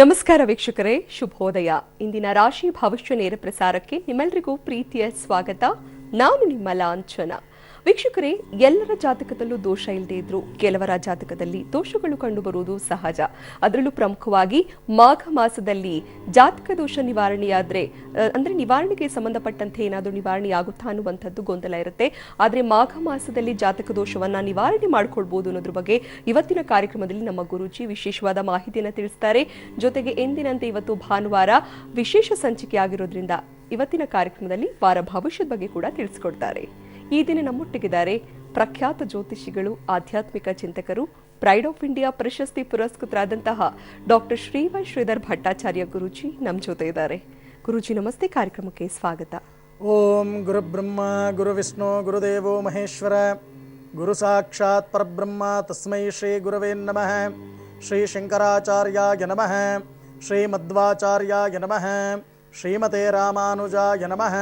ನಮಸ್ಕಾರ ವೀಕ್ಷಕರೇ, ಶುಭೋದಯ. ಇಂದಿನ ರಾಶಿ ಭವಿಷ್ಯ ನೇರ ಪ್ರಸಾರಕ್ಕೆ ನಿಮ್ಮೆಲ್ಲರಿಗೂ ಪ್ರೀತಿಯ ಸ್ವಾಗತ. ನಾನು ನಿಮ್ಮ ಲಾಂಛನ. ವೀಕ್ಷಕರೇ, ಎಲ್ಲರ ಜಾತಕದಲ್ಲೂ ದೋಷ ಇಲ್ಲದೆ ಇದ್ರು ಕೆಲವರ ಜಾತಕದಲ್ಲಿ ದೋಷಗಳು ಕಂಡುಬರುವುದು ಸಹಜ. ಅದರಲ್ಲೂ ಪ್ರಮುಖವಾಗಿ ಮಾಘ ಮಾಸದಲ್ಲಿ ಜಾತಕ ದೋಷ ನಿವಾರಣೆಯಾದ್ರೆ ಅಂದ್ರೆ ನಿವಾರಣೆಗೆ ಸಂಬಂಧಪಟ್ಟಂತೆ ಏನಾದರೂ ನಿವಾರಣೆ ಆಗುತ್ತಾ ಅನ್ನುವಂಥದ್ದು ಗೊಂದಲ ಇರುತ್ತೆ. ಆದರೆ ಮಾಘ ಮಾಸದಲ್ಲಿ ಜಾತಕ ದೋಷವನ್ನ ನಿವಾರಣೆ ಮಾಡ್ಕೊಳ್ಬಹುದು ಅನ್ನೋದ್ರ ಬಗ್ಗೆ ಇವತ್ತಿನ ಕಾರ್ಯಕ್ರಮದಲ್ಲಿ ನಮ್ಮ ಗುರೂಜಿ ವಿಶೇಷವಾದ ಮಾಹಿತಿಯನ್ನು ತಿಳಿಸ್ತಾರೆ. ಜೊತೆಗೆ ಎಂದಿನಂತೆ ಇವತ್ತು ಭಾನುವಾರ ವಿಶೇಷ ಸಂಚಿಕೆ ಆಗಿರೋದ್ರಿಂದ ಇವತ್ತಿನ ಕಾರ್ಯಕ್ರಮದಲ್ಲಿ ವಾರ ಭವಿಷ್ಯದ ಬಗ್ಗೆ ಕೂಡ ತಿಳಿಸಿಕೊಡ್ತಾರೆ. ಈ ದಿನ ನಮ್ಮೊಟ್ಟಿಗಿದ್ದಾರೆ ಪ್ರಖ್ಯಾತ ಜ್ಯೋತಿಷಿಗಳು, ಆಧ್ಯಾತ್ಮಿಕ ಚಿಂತಕರು, ಪ್ರೈಡ್ ಆಫ್ ಇಂಡಿಯಾ ಪ್ರಶಸ್ತಿ ಪುರಸ್ಕೃತರಾದಂತಹ ಡಾಕ್ಟರ್ ಶ್ರೀಧರ್ ಭಟ್ಟಾಚಾರ್ಯ ಗುರೂಜಿ ನಮ್ಮ ಜೊತೆ ಇದ್ದಾರೆ. ಗುರೂಜಿ ನಮಸ್ತೆ, ಕಾರ್ಯಕ್ರಮಕ್ಕೆ ಸ್ವಾಗತ. ಓಂ ಗುರು ಬ್ರಹ್ಮ ಗುರು ವಿಷ್ಣು ಗುರುದೇವೋ ಮಹೇಶ್ವರ ಗುರು ಸಾಕ್ಷಾತ್ ಪರಬ್ರಹ್ಮ ತಸ್ಮೈ ಶ್ರೀ ಗುರವೇ ನಮಃ. ಶ್ರೀ ಶಂಕರಾಚಾರ್ಯಾಯ ನಮಃ. ಶ್ರೀ ಮಧ್ವಾಚಾರ್ಯಾಯ ನಮಃ. ಶ್ರೀಮತೆ ರಾಮಾನುಜಾಯ ನಮಃ.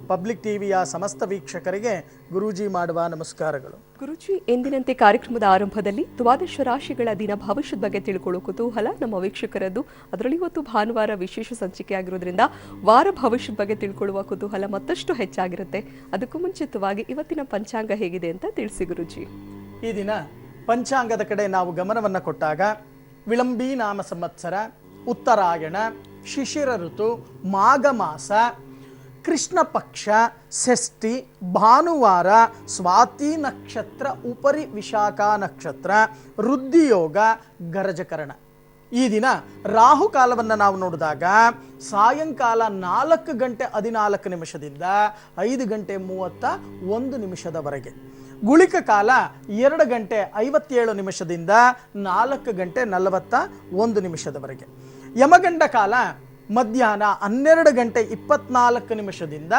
ಪಬ್ಲಿಕ್ ಟಿವಿಯ ಸಮಸ್ತ ವೀಕ್ಷಕರಿಗೆ ಗುರೂಜಿ ಮಾಡುವ ನಮಸ್ಕಾರಗಳು. ಗುರೂಜಿ, ಎಂದಿನಂತೆ ಕಾರ್ಯಕ್ರಮದ ಆರಂಭದಲ್ಲಿ ದ್ವಾದಶ ರಾಶಿಗಳ ದಿನ ಭವಿಷ್ಯದ ಬಗ್ಗೆ ತಿಳ್ಕೊಳ್ಳೋ ಕುತೂಹಲ ನಮ್ಮ ವೀಕ್ಷಕರದ್ದು. ಅದರಲ್ಲಿ ಇವತ್ತು ಭಾನುವಾರ ವಿಶೇಷ ಸಂಚಿಕೆ ಆಗಿರೋದ್ರಿಂದ ವಾರ ಭವಿಷ್ಯದ ಬಗ್ಗೆ ತಿಳ್ಕೊಳ್ಳುವ ಕುತೂಹಲ ಮತ್ತಷ್ಟು ಹೆಚ್ಚಾಗಿರುತ್ತೆ. ಅದಕ್ಕೂ ಮುಂಚಿತವಾಗಿ ಇವತ್ತಿನ ಪಂಚಾಂಗ ಹೇಗಿದೆ ಅಂತ ತಿಳಿಸಿ ಗುರೂಜಿ. ಈ ದಿನ ಪಂಚಾಂಗದ ಕಡೆ ನಾವು ಗಮನವನ್ನು ಕೊಟ್ಟಾಗ ವಿಳಂಬಿ ನಾಮ ಸಂವತ್ಸರ, ಉತ್ತರಾಯಣ, ಶಿಶಿರ ಋತು, ಮಾಘ ಮಾಸ, ಕೃಷ್ಣ ಪಕ್ಷ, ಷಷ್ಠಿ, ಭಾನುವಾರ, ಸ್ವಾತಿ ನಕ್ಷತ್ರ, ಉಪರಿ ವಿಶಾಖ ನಕ್ಷತ್ರ, ವೃದ್ಧಿಯೋಗ, ಗರಜಕರಣ. ಈ ದಿನ ರಾಹುಕಾಲವನ್ನು ನಾವು ನೋಡಿದಾಗ ಸಾಯಂಕಾಲ 4:14 5:31 ಗುಳಿಕ ಕಾಲ 2:57 4:41 ಯಮಗಂಡ ಕಾಲ ಮಧ್ಯಾಹ್ನ 12:24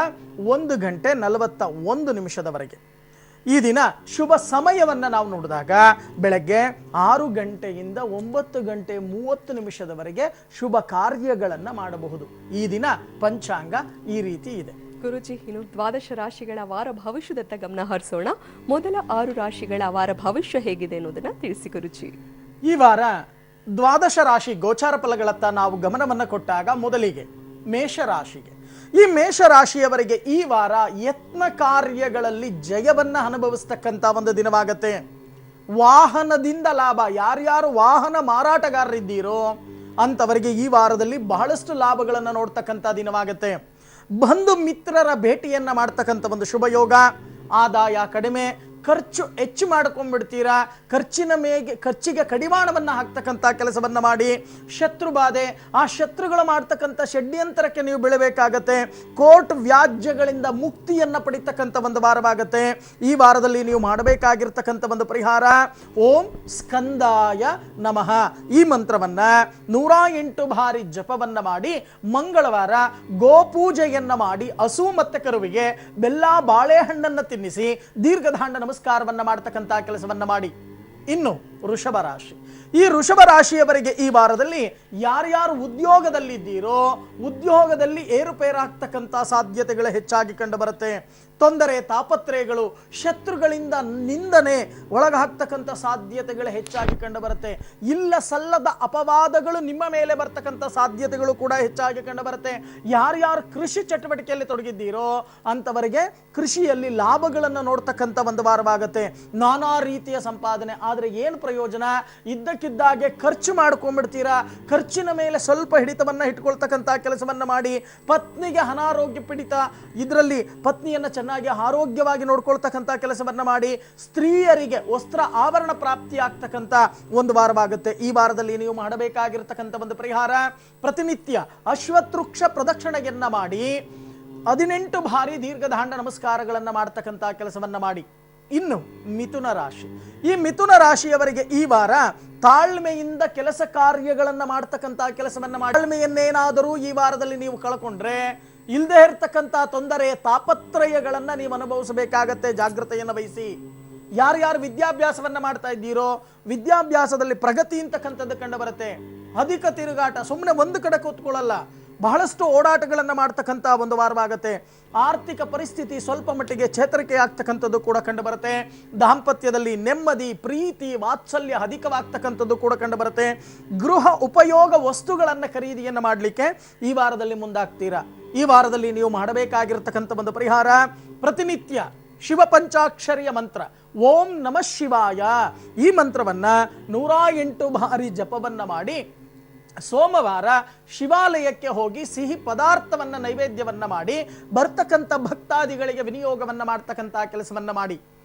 1:41 ಈ ದಿನ ಶುಭ ಸಮಯವನ್ನು ನಾವು ನೋಡಿದಾಗ ಬೆಳಗ್ಗೆ 6 ಗಂಟೆಯಿಂದ 9:30 ಶುಭ ಕಾರ್ಯಗಳನ್ನು ಮಾಡಬಹುದು. ಈ ದಿನ ಪಂಚಾಂಗ ಈ ರೀತಿ ಇದೆ. ಗುರುಜಿ, ಇನ್ನು ದ್ವಾದಶ ರಾಶಿಗಳ ವಾರ ಭವಿಷ್ಯದತ್ತ ಗಮನ ಹರಿಸೋಣ. ಮೊದಲ 6 ರಾಶಿಗಳ ವಾರ ಭವಿಷ್ಯ ಹೇಗಿದೆ ಅನ್ನೋದನ್ನ ತಿಳಿಸಿ ಗುರುಜಿ. ಈ ವಾರ ದ್ವಾದಶ ರಾಶಿ ಗೋಚಾರ ಫಲಗಳತ್ತ ನಾವು ಗಮನವನ್ನು ಕೊಟ್ಟಾಗ ಮೊದಲಿಗೆ ಮೇಷರಾಶಿಗೆ, ಈ ಮೇಷರಾಶಿಯವರಿಗೆ ಈ ವಾರ ಯತ್ನ ಕಾರ್ಯಗಳಲ್ಲಿ ಜಯವನ್ನ ಅನುಭವಿಸ್ತಕ್ಕಂಥ ಒಂದು ದಿನವಾಗತ್ತೆ. ವಾಹನದಿಂದ ಲಾಭ, ಯಾರ್ಯಾರು ವಾಹನ ಮಾರಾಟಗಾರರಿದ್ದೀರೋ ಅಂತವರಿಗೆ ಈ ವಾರದಲ್ಲಿ ಬಹಳಷ್ಟು ಲಾಭಗಳನ್ನು ನೋಡ್ತಕ್ಕಂಥ ದಿನವಾಗತ್ತೆ. ಬಂಧು ಮಿತ್ರರ ಭೇಟಿಯನ್ನ ಮಾಡ್ತಕ್ಕಂಥ ಒಂದು ಶುಭ ಯೋಗ. ಆದಾಯ ಕಡಿಮೆ, ಖರ್ಚು ಹೆಚ್ಚು ಮಾಡ್ಕೊಂಡ್ಬಿಡ್ತೀರಾ. ಖರ್ಚಿಗೆ ಕಡಿವಾಣವನ್ನ ಹಾಕ್ತಕ್ಕಂಥ ಕೆಲಸವನ್ನ ಮಾಡಿ. ಶತ್ರು ಬಾಧೆ, ಆ ಶತ್ರುಗಳು ಮಾಡ್ತಕ್ಕಂಥ ಷಡ್ಯಂತರಕ್ಕೆ ನೀವು ಬೀಳಬೇಕಾಗತ್ತೆ. ಕೋರ್ಟ್ ವ್ಯಾಜ್ಯಗಳಿಂದ ಮುಕ್ತಿಯನ್ನ ಪಡಿತಕ್ಕಂಥ ಒಂದು ವಾರವಾಗತ್ತೆ. ಈ ವಾರದಲ್ಲಿ ನೀವು ಮಾಡಬೇಕಾಗಿರ್ತಕ್ಕಂಥ ಒಂದು ಪರಿಹಾರ ಓಂ ಸ್ಕಂದಾಯ ನಮಃ ಈ ಮಂತ್ರವನ್ನ 108 ಬಾರಿ ಜಪವನ್ನ ಮಾಡಿ ಮಂಗಳವಾರ ಗೋಪೂಜೆಯನ್ನ ಮಾಡಿ ಹಸು ಮತ್ತೆ ಕರುವಿಗೆ ಬೆಲ್ಲ ಬಾಳೆಹಣ್ಣನ್ನು ತಿನ್ನಿಸಿ ದೀರ್ಘದಾಂಡ ನಮಸ್ಕಾರವನ್ನ ಮಾಡತಕ್ಕಂಥ ಕೆಲಸವನ್ನ ಮಾಡಿ. ಇನ್ನು ವೃಷಭ ರಾಶಿ, ಈ ವೃಷಭ ರಾಶಿಯವರಿಗೆ ಈ ವಾರದಲ್ಲಿ ಯಾರ್ಯಾರು ಉದ್ಯೋಗದಲ್ಲಿದ್ದೀರೋ ಉದ್ಯೋಗದಲ್ಲಿ ಏರುಪೇರಾಗ್ತಕ್ಕಂಥ ಸಾಧ್ಯತೆಗಳು ಹೆಚ್ಚಾಗಿ ಕಂಡು ಬರುತ್ತೆ. ತೊಂದರೆ, ತಾಪತ್ರಯಗಳು, ಶತ್ರುಗಳಿಂದ ನಿಂದನೆ ಒಳಗಾಗ್ತಕ್ಕಂಥ ಸಾಧ್ಯತೆಗಳು ಹೆಚ್ಚಾಗಿ ಕಂಡು ಬರುತ್ತೆ. ಇಲ್ಲ ಸಲ್ಲದ ಅಪವಾದಗಳು ನಿಮ್ಮ ಮೇಲೆ ಬರ್ತಕ್ಕಂಥ ಸಾಧ್ಯತೆಗಳು ಕೂಡ ಹೆಚ್ಚಾಗಿ ಕಂಡು ಬರುತ್ತೆ. ಯಾರ್ಯಾರು ಕೃಷಿ ಚಟುವಟಿಕೆಯಲ್ಲಿ ತೊಡಗಿದ್ದೀರೋ ಅಂತವರಿಗೆ ಕೃಷಿಯಲ್ಲಿ ಲಾಭಗಳನ್ನು ನೋಡ್ತಕ್ಕಂಥ ಒಂದು ವಾರವಾಗುತ್ತೆ. ನಾನಾ ರೀತಿಯ ಸಂಪಾದನೆ, ಆದರೆ ಏನು ಪ್ರಯೋಜನ? ಇದ್ದಕ್ಕಿದ್ದಾಗೆ ಖರ್ಚು ಮಾಡ್ಕೊಂಡ್ಬಿಡ್ತೀರಾ. ಖರ್ಚಿನ ಮೇಲೆ ಸ್ವಲ್ಪ ಹಿಡಿತವನ್ನ ಇಟ್ಕೊಳ್ತಕ್ಕಂಥ ಕೆಲಸವನ್ನ ಮಾಡಿ. ಪತ್ನಿಗೆ ಅನಾರೋಗ್ಯ ಪೀಡಿತ, ಇದರಲ್ಲಿ ಪತ್ನಿಯನ್ನ ಚೆನ್ನಾಗಿ ಆರೋಗ್ಯವಾಗಿ ನೋಡ್ಕೊಳ್ತಕ್ಕಂಥ ಕೆಲಸವನ್ನ ಮಾಡಿ. ಸ್ತ್ರೀಯರಿಗೆ ವಸ್ತ್ರ ಆಭರಣ ಪ್ರಾಪ್ತಿ ಆಗ್ತಕ್ಕಂಥ ಒಂದು ವಾರವಾಗುತ್ತೆ. ಈ ವಾರದಲ್ಲಿ ನೀವು ಮಾಡಬೇಕಾಗಿರ್ತಕ್ಕಂಥ ಒಂದು ಪರಿಹಾರ ಪ್ರತಿನಿತ್ಯ ಅಶ್ವತ್ಥವೃಕ್ಷ ಪ್ರದಕ್ಷಿಣೆಯನ್ನ ಮಾಡಿ 18 ಬಾರಿ ದೀರ್ಘದಾಂಡ ನಮಸ್ಕಾರಗಳನ್ನ ಮಾಡ್ತಕ್ಕಂಥ ಕೆಲಸವನ್ನ ಮಾಡಿ. ಇನ್ನು ಮಿಥುನ ರಾಶಿ, ಈ ಮಿಥುನ ರಾಶಿಯವರಿಗೆ ಈ ವಾರ ತಾಳ್ಮೆಯಿಂದ ಕೆಲಸ ಕಾರ್ಯಗಳನ್ನ ಮಾಡ್ತಕ್ಕಂಥ ಕೆಲಸವನ್ನ ಮಾಡಿ. ತಾಳ್ಮೆಯನ್ನೇನಾದರೂ ಈ ವಾರದಲ್ಲಿ ನೀವು ಕಳ್ಕೊಂಡ್ರೆ ಇಲ್ಲದೆ ಇರತಕ್ಕಂಥ ತೊಂದರೆ, ತಾಪತ್ರಯಗಳನ್ನ ನೀವು ಅನುಭವಿಸಬೇಕಾಗತ್ತೆ. ಜಾಗೃತೆಯನ್ನು ವಹಿಸಿ. ಯಾರ್ಯಾರು ವಿದ್ಯಾಭ್ಯಾಸವನ್ನ ಮಾಡ್ತಾ ಇದ್ದೀರೋ ವಿದ್ಯಾಭ್ಯಾಸದಲ್ಲಿ ಪ್ರಗತಿ ಅಂತಕ್ಕಂಥದ್ದು ಕಂಡು ಬರುತ್ತೆ. ಅಧಿಕ ತಿರುಗಾಟ, ಸುಮ್ಮನೆ ಒಂದು ಕಡೆ ಕೂತ್ಕೊಳ್ಳಲ್ಲ, ಬಹಳಷ್ಟು ಓಡಾಟಗಳನ್ನು ಮಾಡ್ತಕ್ಕಂಥ ಒಂದು ವಾರವಾಗುತ್ತೆ. ಆರ್ಥಿಕ ಪರಿಸ್ಥಿತಿ ಸ್ವಲ್ಪ ಮಟ್ಟಿಗೆ ಚೇತರಿಕೆ ಆಗ್ತಕ್ಕಂಥದ್ದು ಕೂಡ ಕಂಡು ಬರುತ್ತೆ. ದಾಂಪತ್ಯದಲ್ಲಿ ನೆಮ್ಮದಿ, ಪ್ರೀತಿ, ವಾತ್ಸಲ್ಯ ಅಧಿಕವಾಗ್ತಕ್ಕಂಥದ್ದು ಕೂಡ ಕಂಡು ಬರುತ್ತೆ. ಗೃಹ ಉಪಯೋಗ ವಸ್ತುಗಳನ್ನು ಖರೀದಿಯನ್ನು ಮಾಡಲಿಕ್ಕೆ ಈ ವಾರದಲ್ಲಿ ಮುಂದಾಗ್ತೀರಾ. ಈ ವಾರದಲ್ಲಿ ನೀವು ಮಾಡಬೇಕಾಗಿರ್ತಕ್ಕಂಥ ಒಂದು ಪರಿಹಾರ, ಪ್ರತಿನಿತ್ಯ ಶಿವ ಪಂಚಾಕ್ಷರಿಯ ಮಂತ್ರ ಓಂ ನಮಃ ಶಿವಾಯ ಈ ಮಂತ್ರವನ್ನ 108 ಬಾರಿ ಜಪವನ್ನ ಮಾಡಿ ಸೋಮವಾರ ಶಿವಾಲಯಕ್ಕೆ ಹೋಗಿ ಸಿಹಿ ಪದಾರ್ಥವನ್ನ ನೈವೇದ್ಯವನ್ನ ಮಾಡಿ ಬರ್ತಕ್ಕಂಥ ಭಕ್ತಾದಿಗಳಿಗೆ ವಿನಿಯೋಗವನ್ನ ಮಾಡ್ತಕ್ಕಂಥ ಕೆಲಸವನ್ನ ಮಾಡಿ.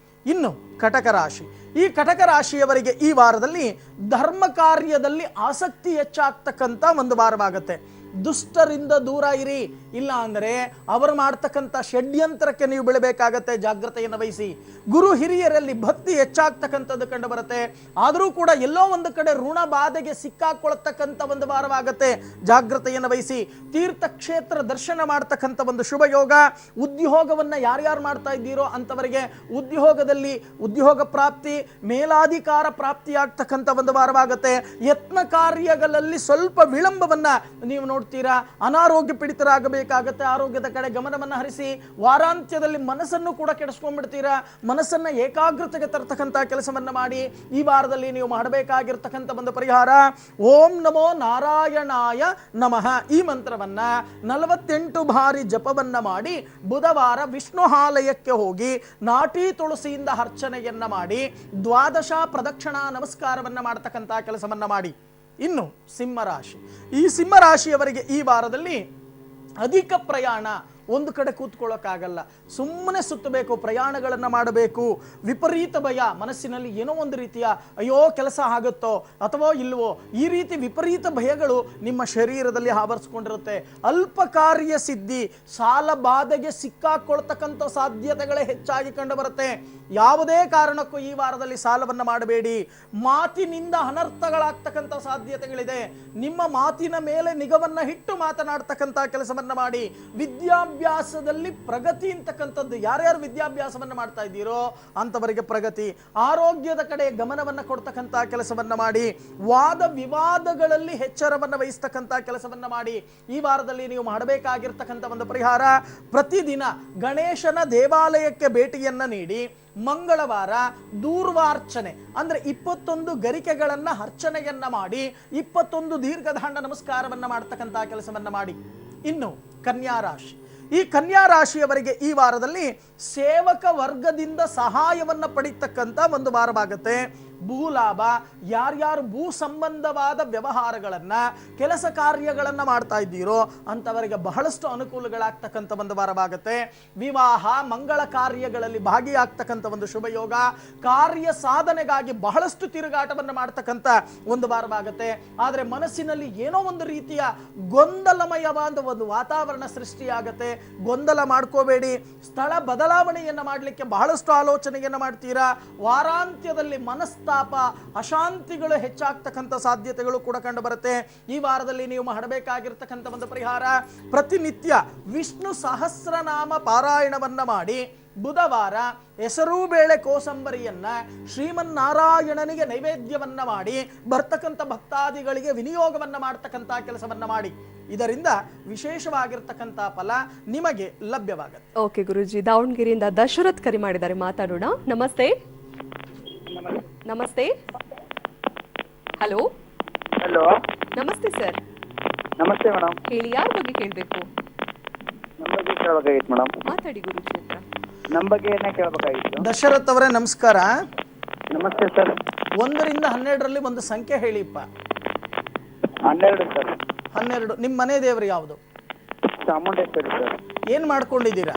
ಇನ್ನು ಕಟಕ ರಾಶಿ, ಈ ಕಟಕ ರಾಶಿಯವರಿಗೆ ಈ ವಾರದಲ್ಲಿ ಧರ್ಮ ಕಾರ್ಯದಲ್ಲಿ ಆಸಕ್ತಿ ಹೆಚ್ಚಾಗ್ತಕ್ಕಂಥ ಒಂದು ವಾರವಾಗುತ್ತೆ. ದುಷ್ಟರಿಂದ ದೂರ ಇರಿ, ಇಲ್ಲ ಅಂದರೆ ಅವರು ಮಾಡ್ತಕ್ಕಂಥ ಷಡ್ಯಂತ್ರಕ್ಕೆ ನೀವು ಬೀಳಬೇಕಾಗತ್ತೆ. ಜಾಗ್ರತೆಯನ್ನು ವಹಿಸಿ. ಗುರು ಹಿರಿಯರಲ್ಲಿ ಭಕ್ತಿ ಹೆಚ್ಚಾಗ್ತಕ್ಕಂಥದ್ದು ಕಂಡು ಬರುತ್ತೆ. ಆದರೂ ಕೂಡ ಎಲ್ಲೋ ಒಂದು ಕಡೆ ಋಣ ಬಾಧೆಗೆ ಸಿಕ್ಕಾಕೊಳ್ತಕ್ಕಂಥ ಒಂದು ವಾರವಾಗುತ್ತೆ. ಜಾಗ್ರತೆಯನ್ನು ವಹಿಸಿ. ತೀರ್ಥಕ್ಷೇತ್ರ ದರ್ಶನ ಮಾಡ್ತಕ್ಕಂಥ ಒಂದು ಶುಭ ಯೋಗ. ಉದ್ಯೋಗವನ್ನ ಯಾರ್ಯಾರು ಮಾಡ್ತಾ ಇದ್ದೀರೋ ಅಂಥವರಿಗೆ ಉದ್ಯೋಗದಲ್ಲಿ ಉದ್ಯೋಗ ಪ್ರಾಪ್ತಿ, ಮೇಲಾಧಿಕಾರ ಪ್ರಾಪ್ತಿಯಾಗ್ತಕ್ಕಂಥ ಒಂದು ವಾರವಾಗುತ್ತೆ. ಯತ್ನ ಕಾರ್ಯಗಳಲ್ಲಿ ಸ್ವಲ್ಪ ವಿಳಂಬವನ್ನ ನೀವು ನೋಡ್ತೀರಾ. ಅನಾರೋಗ್ಯ ಪೀಡಿತರಾಗಬೇಕಾಗತ್ತೆ. ಆರೋಗ್ಯದ ಕಡೆ ಗಮನವನ್ನು ಹರಿಸಿ. ವಾರಾಂತ್ಯದಲ್ಲಿ ಮನಸ್ಸನ್ನು ಕೂಡ ಕೆಡಿಸ್ಕೊಂಡ್ಬಿಡ್ತೀರಾ. ಮನಸ್ಸನ್ನ ಏಕಾಗ್ರತೆಗೆ ತರ್ತಕ್ಕಂಥ ಕೆಲಸವನ್ನ ಮಾಡಿ. ಈ ವಾರದಲ್ಲಿ ನೀವು ಮಾಡಬೇಕಾಗಿರ್ತಕ್ಕಂಥ ಒಂದು ಪರಿಹಾರ ಓಂ ನಮೋ ನಾರಾಯಣಾಯ ನಮಃ ಈ ಮಂತ್ರವನ್ನ 48 ಬಾರಿ ಜಪವನ್ನ ಮಾಡಿ ಬುಧವಾರ ವಿಷ್ಣು ಆಲಯಕ್ಕೆ ಹೋಗಿ ನಾಟಿ ತುಳಸಿಯಿಂದ ಅರ್ಚನೆಯನ್ನ ಮಾಡಿ ದ್ವಾದಶ ಪ್ರದಕ್ಷಿಣಾ ನಮಸ್ಕಾರವನ್ನ ಮಾಡತಕ್ಕಂಥ ಕೆಲಸವನ್ನ ಮಾಡಿ. ಇನ್ನು ಸಿಂಹರಾಶಿ, ಈ ಸಿಂಹರಾಶಿಯವರಿಗೆ ಈ ವಾರದಲ್ಲಿ ಅಧಿಕ ಪ್ರಯಾಣ, ಒಂದು ಕಡೆ ಕೂತ್ಕೊಳ್ಳೋಕ್ಕಾಗಲ್ಲ, ಸುಮ್ಮನೆ ಸುತ್ತಬೇಕು, ಪ್ರಯಾಣಗಳನ್ನು ಮಾಡಬೇಕು. ವಿಪರೀತ ಭಯ, ಮನಸ್ಸಿನಲ್ಲಿ ಏನೋ ಒಂದು ರೀತಿಯ ಅಯ್ಯೋ ಕೆಲಸ ಆಗುತ್ತೋ ಅಥವಾ ಇಲ್ವೋ ಈ ರೀತಿ ವಿಪರೀತ ಭಯಗಳು ನಿಮ್ಮ ಶರೀರದಲ್ಲಿ ಆವರಿಸ್ಕೊಂಡಿರುತ್ತೆ. ಅಲ್ಪ ಕಾರ್ಯ ಸಿದ್ಧಿ, ಸಾಲ ಬಾಧೆಗೆ ಸಿಕ್ಕಾಕೊಳ್ತಕ್ಕಂಥ ಸಾಧ್ಯತೆಗಳೇ ಹೆಚ್ಚಾಗಿ ಕಂಡು ಬರುತ್ತೆ. ಯಾವುದೇ ಕಾರಣಕ್ಕೂ ಈ ವಾರದಲ್ಲಿ ಸಾಲವನ್ನು ಮಾಡಬೇಡಿ. ಮಾತಿನಿಂದ ಅನರ್ಥಗಳಾಗ್ತಕ್ಕಂಥ ಸಾಧ್ಯತೆಗಳಿದೆ. ನಿಮ್ಮ ಮಾತಿನ ಮೇಲೆ ನಿಗವನ್ನ ಇಟ್ಟು ಮಾತನಾಡ್ತಕ್ಕಂಥ ಕೆಲಸವನ್ನ ಮಾಡಿ. ವಿದ್ಯಾಭ್ಯಾಸದಲ್ಲಿ ಪ್ರಗತಿ ಅಂತಕ್ಕಂಥದ್ದು, ಯಾರ್ಯಾರು ವಿದ್ಯಾಭ್ಯಾಸವನ್ನ ಮಾಡ್ತಾ ಇದ್ದೀರೋ ಅಂತವರಿಗೆ ಪ್ರಗತಿ. ಆರೋಗ್ಯದ ಕಡೆ ಗಮನವನ್ನ ಕೊಡ್ತಕ್ಕಂಥ ಕೆಲಸವನ್ನ ಮಾಡಿ. ವಾದ ವಿವಾದಗಳಲ್ಲಿ ಎಚ್ಚರವನ್ನ ವಹಿಸ್ತಕ್ಕಂಥ ಕೆಲಸವನ್ನ ಮಾಡಿ. ಈ ವಾರದಲ್ಲಿ ನೀವು ಮಾಡಬೇಕಾಗಿರ್ತಕ್ಕಂಥ ಒಂದು ಪರಿಹಾರ, ಪ್ರತಿದಿನ ಗಣೇಶನ ದೇವಾಲಯಕ್ಕೆ ಭೇಟಿಯನ್ನ ನೀಡಿ ಮಂಗಳವಾರ ದೂರ್ವಾರ್ಚನೆ ಅಂದ್ರೆ 21 ಗರಿಕೆಗಳನ್ನ ಅರ್ಚನೆಯನ್ನ ಮಾಡಿ 21 ದೀರ್ಘದಾಂಡ ನಮಸ್ಕಾರವನ್ನ ಮಾಡ್ತಕ್ಕಂಥ ಕೆಲಸವನ್ನ ಮಾಡಿ. ಇನ್ನು ಕನ್ಯಾ ರಾಶಿ, ಈ ಕನ್ಯಾ ರಾಶಿಯವರಿಗೆ ಈ ವಾರದಲ್ಲಿ ಸೇವಕ ವರ್ಗದಿಂದ ಸಹಾಯವನ್ನ ಪಡಿತಕ್ಕಂಥ ಒಂದು ವಾರವಾಗುತ್ತೆ. ಭೂಲಾಭ, ಯಾರ್ಯಾರು ಭೂ ಸಂಬಂಧವಾದ ವ್ಯವಹಾರಗಳನ್ನ ಕೆಲಸ ಕಾರ್ಯಗಳನ್ನ ಮಾಡ್ತಾ ಇದ್ದೀರೋ ಅಂತವರಿಗೆ ಬಹಳಷ್ಟು ಅನುಕೂಲಗಳಾಗ್ತಕ್ಕಂಥ ಒಂದು ವಾರವಾಗುತ್ತೆ. ವಿವಾಹ ಮಂಗಳ ಕಾರ್ಯಗಳಲ್ಲಿ ಭಾಗಿಯಾಗ್ತಕ್ಕಂಥ ಒಂದು ಶುಭ ಯೋಗ. ಕಾರ್ಯ ಸಾಧನೆಗಾಗಿ ಬಹಳಷ್ಟು ತಿರುಗಾಟವನ್ನು ಮಾಡ್ತಕ್ಕಂಥ ಒಂದು ವಾರವಾಗುತ್ತೆ. ಆದರೆ ಮನಸ್ಸಿನಲ್ಲಿ ಏನೋ ಒಂದು ರೀತಿಯ ಗೊಂದಲಮಯವಾದ ಒಂದು ವಾತಾವರಣ ಸೃಷ್ಟಿಯಾಗತ್ತೆ. ಗೊಂದಲ ಮಾಡ್ಕೋಬೇಡಿ. ಸ್ಥಳ ಬದಲಾವಣೆಯನ್ನ ಮಾಡಲಿಕ್ಕೆ ಬಹಳಷ್ಟು ಆಲೋಚನೆಯನ್ನ ಮಾಡ್ತೀರಾ. ವಾರಾಂತ್ಯದಲ್ಲಿ ಮನಸ್ತಾಪ, ಅಶಾಂತಿಗಳು ಹೆಚ್ಚಾಗ್ತಕ್ಕಂಥ ಸಾಧ್ಯತೆಗಳು ಕೂಡ ಕಂಡು ಬರುತ್ತೆ. ಈ ವಾರದಲ್ಲಿ ನೀವು ಮಾಡಬೇಕಾಗಿರ್ತಕ್ಕಂಥ ಒಂದು ಪರಿಹಾರ, ಪ್ರತಿನಿತ್ಯ ವಿಷ್ಣು ಸಹಸ್ರನಾಮ ಪಾರಾಯಣವನ್ನ ಮಾಡಿ ಬುಧವಾರ ಹೆಸರು ಬೇಳೆ ಕೋಸಂಬರಿಯನ್ನ ಶ್ರೀಮನ್ನಾರಾಯಣನಿಗೆ ನೈವೇದ್ಯವನ್ನ ಮಾಡಿ ಬರ್ತಕ್ಕಂಥ ಭಕ್ತಾದಿಗಳಿಗೆ ವಿನಿಯೋಗವನ್ನ ಮಾಡ್ತಕ್ಕಂಥ ಕೆಲಸವನ್ನ ಮಾಡಿ. ಇದರಿಂದ ವಿಶೇಷವಾಗಿರ್ತಕ್ಕಂಥ ಫಲ ನಿಮಗೆ ಲಭ್ಯವಾಗುತ್ತೆ. ಓಕೆ ಗುರುಜಿ, ದಾವಣಗೆರೆಯಿಂದ ದಶರಥ್ ಕರೆ ಮಾಡಿದ್ದಾರೆ, ಮಾತಾಡೋಣ. ನಮಸ್ತೆ. ನಮಸ್ತೆ. ಹಲೋ. ಹಲೋ, ನಮಸ್ತೆ ಸರ್. ನಮಸ್ತೆ ಮೇಡಮ್. ಹೇಳಿ, ಯಾರ ಬಗ್ಗೆ ಕೇಳಬೇಕು? ನಮ್ಮ ಬಗ್ಗೆ ಕೇಳಬೇಕಾಗಿತ್ತು ಮೇಡಮ್. ಮಾತಾಡಿ ಗುರುಜಿ ಹತ್ರ. ನಮ್ಮ ಬಗ್ಗೆ ಏನೇ ಕೇಳಬೇಕಾಗಿತ್ತು. ದಶರಥ್ ಅವರೇ ನಮಸ್ಕಾರ. ನಮಸ್ತೆ ಸರ್. 1 ರಿಂದ 12ರಲ್ಲಿ ಒಂದು ಸಂಖ್ಯೆ ಹೇಳಿಪ್ಪ. 12 ಸರ್. 12. ನಿಮ್ಮ ಮನೆ ದೇವರು ಯಾವುದು? ಚಾಮುಂಡೇಶ್ವರಿ ಸರ್. ಏನ್ ಮಾಡ್ಕೊಂಡಿದ್ದೀರಾ?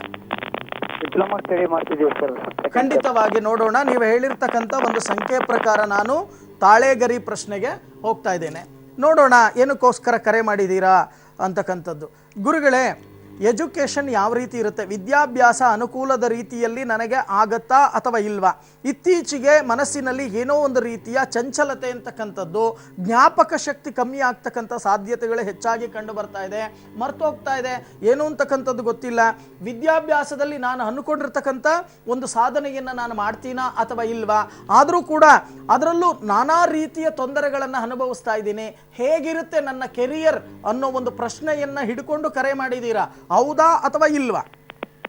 ಡಿಪ್ಲೊಮಾ ಸ್ಟಡಿ ಮಾಡ್ತಿದ್ದೀವಿ ಸರ್. ಖಂಡಿತವಾಗಿ ನೋಡೋಣ. ನೀವು ಹೇಳಿರ್ತಕ್ಕಂಥ ಒಂದು ಸಂಖ್ಯೆ ಪ್ರಕಾರ ನಾನು ತಾಳೆಗರಿ ಪ್ರಶ್ನೆಗೆ ಹೋಗ್ತಾ ಇದ್ದೇನೆ. ನೋಡೋಣ ಏನಕ್ಕೋಸ್ಕರ ಕರೆ ಮಾಡಿದ್ದೀರಾ ಅಂತಕ್ಕಂಥದ್ದು. ಗುರುಗಳೇ, ಎಜುಕೇಷನ್ ಯಾವ ರೀತಿ ಇರುತ್ತೆ, ವಿದ್ಯಾಭ್ಯಾಸ ಅನುಕೂಲದ ರೀತಿಯಲ್ಲಿ ನನಗೆ ಆಗತ್ತಾ ಅಥವಾ ಇಲ್ವಾ, ಇತ್ತೀಚೆಗೆ ಮನಸ್ಸಿನಲ್ಲಿ ಏನೋ ಒಂದು ರೀತಿಯ ಚಂಚಲತೆ ಅಂತಕ್ಕಂಥದ್ದು, ಜ್ಞಾಪಕ ಶಕ್ತಿ ಕಮ್ಮಿ ಆಗ್ತಕ್ಕಂಥ ಸಾಧ್ಯತೆಗಳು ಹೆಚ್ಚಾಗಿ ಕಂಡು ಬರ್ತಾ ಇದೆ, ಮರ್ತೋಗ್ತಾ ಇದೆ, ಏನು ಅಂತಕ್ಕಂಥದ್ದು ಗೊತ್ತಿಲ್ಲ, ವಿದ್ಯಾಭ್ಯಾಸದಲ್ಲಿ ನಾನು ಅಂದುಕೊಂಡಿರ್ತಕ್ಕಂಥ ಒಂದು ಸಾಧನೆಯನ್ನು ನಾನು ಮಾಡ್ತೀನಾ ಅಥವಾ ಇಲ್ವಾ, ಆದರೂ ಕೂಡ ಅದರಲ್ಲೂ ನಾನಾ ರೀತಿಯ ತೊಂದರೆಗಳನ್ನು ಅನುಭವಿಸ್ತಾ ಇದ್ದೀನಿ, ಹೇಗಿರುತ್ತೆ ನನ್ನ ಕೆರಿಯರ್ ಅನ್ನೋ ಒಂದು ಪ್ರಶ್ನೆಯನ್ನು ಹಿಡ್ಕೊಂಡು ಕರೆ ಮಾಡಿದ್ದೀರಾ, ಹೌದಾ ಅಥವಾ ಇಲ್ವಾ?